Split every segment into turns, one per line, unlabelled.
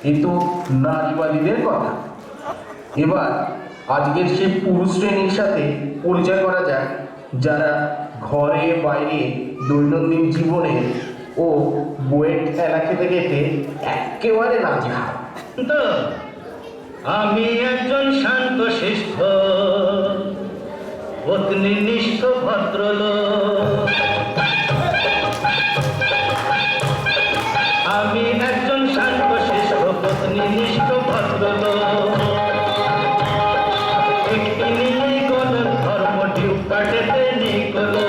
এ তো নারীবাদীদের কথা। এবার আজকের সেই পুরুষ শ্রেণীর সাথে পরিচয় করা যাক, যারা ঘরে বাইরে দৈনন্দিন জীবনে ও বইয়ের খেলা খেতে খেতে একেবারে নাজেহাল।
তো আমি একজন শান্ত শিষ্ট পত্নীনিষ্ঠ ভদ্রলোক। আমি একজন শান্ত শিষ্ট পত্নীনিষ্ঠ ভদ্রলোক। একটি নিয়ে গলন ধর্ম ডিউ কাটেতে নিকলো।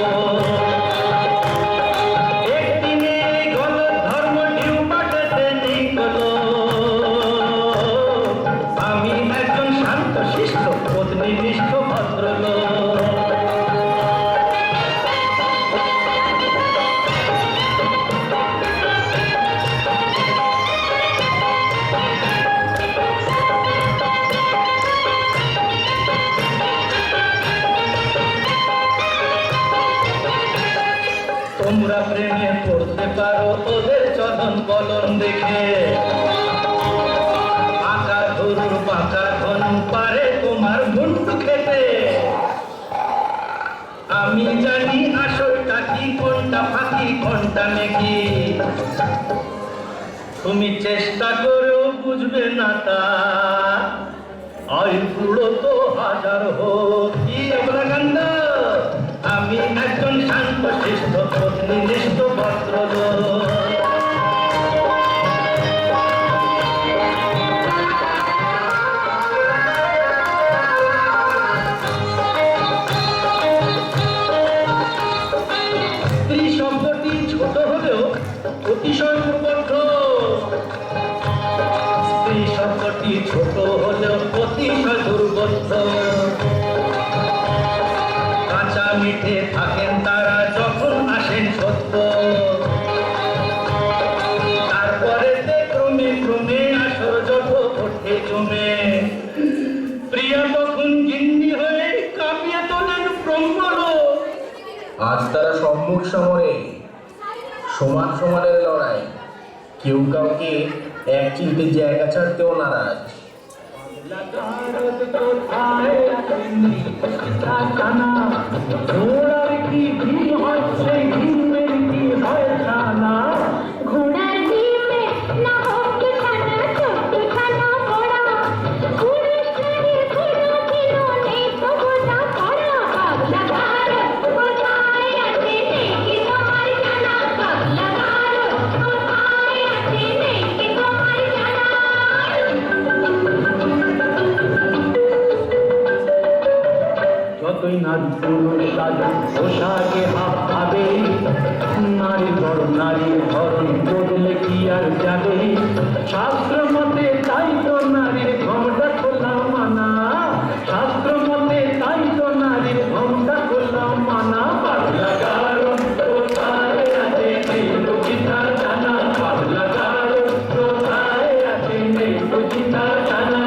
একটি নিয়ে গলন ধর্ম ডিউ কাটেতে নিকলো। আমি একজন শান্ত শিষ্ট পত্নীনিষ্ঠ ভদ্রলোক। তোমরা প্রেমে পড়তে পারো ওদের চলন বলন দেখে। আঁকা ধরুর পাকা ধনু পারে তোমার মুন্টু খেতে। আমি জানি আসলটা কি, কোনটা ফাঁকি কোনটা নাকি। তুমি চেষ্টা করেও বুঝবে না তা। আইপুড়ো তো হাজার হোক কি অবলাকাণ্ড। আমি একজন শান্ত শিষ্ট পত্নীনিষ্ঠ ভদ্রলোক। স্ত্রী শব্দটি ছোট হলেও অতিশয় দুর্বোধ্য। স্ত্রী শব্দটি ছোট হলেও অতিশয় দুর্বোধ্য। কাঁচা মিঠে থাকেন তারা যখন আসেন সত্য। তারপরে ক্রমে ক্রমে আসর যত ওঠে জমে। প্রিয়া তখন গিন্নি হয়ে কাঁপিয়ে তোলেন ব্রহ্মলোক।
আজ তারা সম্মুখ সমরে, সমান সমানের লড়াই, কেউ কাউকে এক চিলতে জায়গা ছাড়তেও নারাজ।
যতই নারী পুরুষ সাজে পোশাকে হাব ভাবে। নারী বড় নারীর ধরন বদলে কি আর যাবে। শাস্ত্র মতে তাই তো নারীর ঘোমটা খোলা মানা। শাস্ত্র মতে তাই তো নারীর ঘোমটা খোলা মানা। পাগলা কারণ কোথায় আছে নেই বুঝি তার জানা। পাগলা কারণ কোথায় আছে নেই বুঝি তার জানা।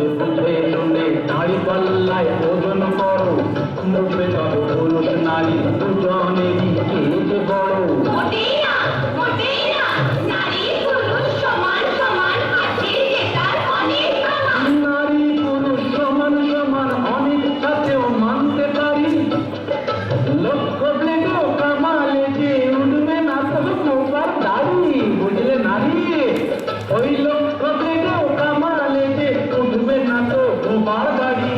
তবে বুঝে শুনে দাড়ি পাল্লায় ওজন করো, মুখে তবে পুরুষ নারী দুজনেরই কে যে বড়।
মোটেই না, মোটেই না, নারী পুরুষ সমান সমান আছে যেটার অনেক প্রমাণ।
নারী পুরুষ সমান সমান অনেক সাথেও মানতে পারি, লক্ষ্য ব্লেডও কামালে যে উঠবে না তো মোবার দাড়ি, বুঝলে নারী? ওই লক্ষ্য ব্লেডও কামালে যে উঠবে না তো মোবার দাড়ি।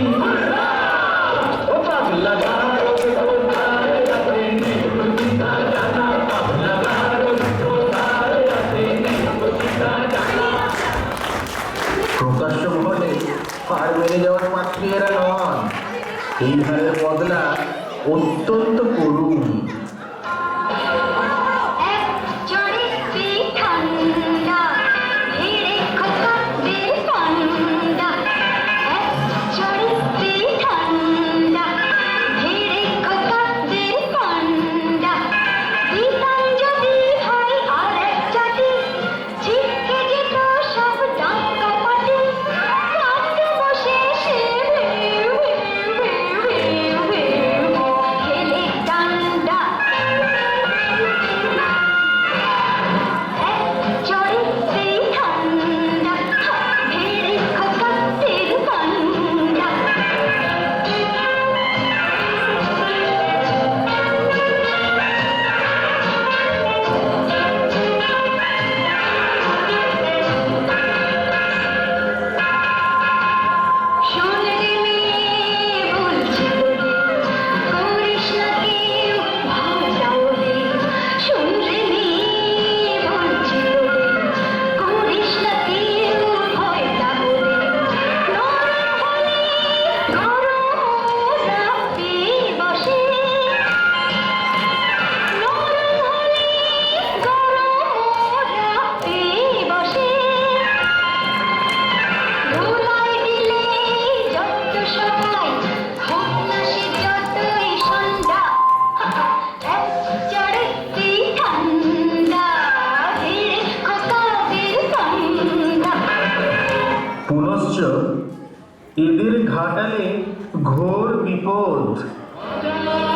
ও পাগলা গারো কোথায় আছে নেকুচিতা জানা, পাগলা গারো কোথায় আছে নেকুচিতা জানা।
প্রকাশ্য মহলে হার মেনে যাওয়ার পাত্রী এরা নন। এই হারের বদলা অত্যন্ত করুণ।
এক চরিত্রে ঠান্ডা, ভিড়ে খোকাদের ঠান্ডা। এক চরিত্রে ঠান্ডা, ভিড়ে খোকাদের ঠান্ডা। দিতাম যদি ভাই আর এক জাতি, ছিটকে যেত সব ডাক্কা পাটি। রাতে বসে সে ভিউ ভিউ ভিউ ভিউ ভিউ খেলে ডান্ডা। এক চরিত্রে ঠান্ডা, ভিড়ে খোকাদের ঠান্ডা। শুনলে মেয়ে বলছিল রে, করিস না কেউ ভাবটাও রে। শুনলে মেয়ে বলছিল রে, করিস না কেউ ভয়টাও রে। নরম হলে গরম রাখতে বসে, নরম হলে গরম রাখতে বসে। ধুলাই দিলে যত সবাই, হোক না সে যতই সন্ধ্যা। এক চরিত্রে ঠান্ডা, ভিড়ে খোকাদের ঠান্ডা।
পুনশ্চ এদের ঘাটালে ঘোর বিপদ।
অজানা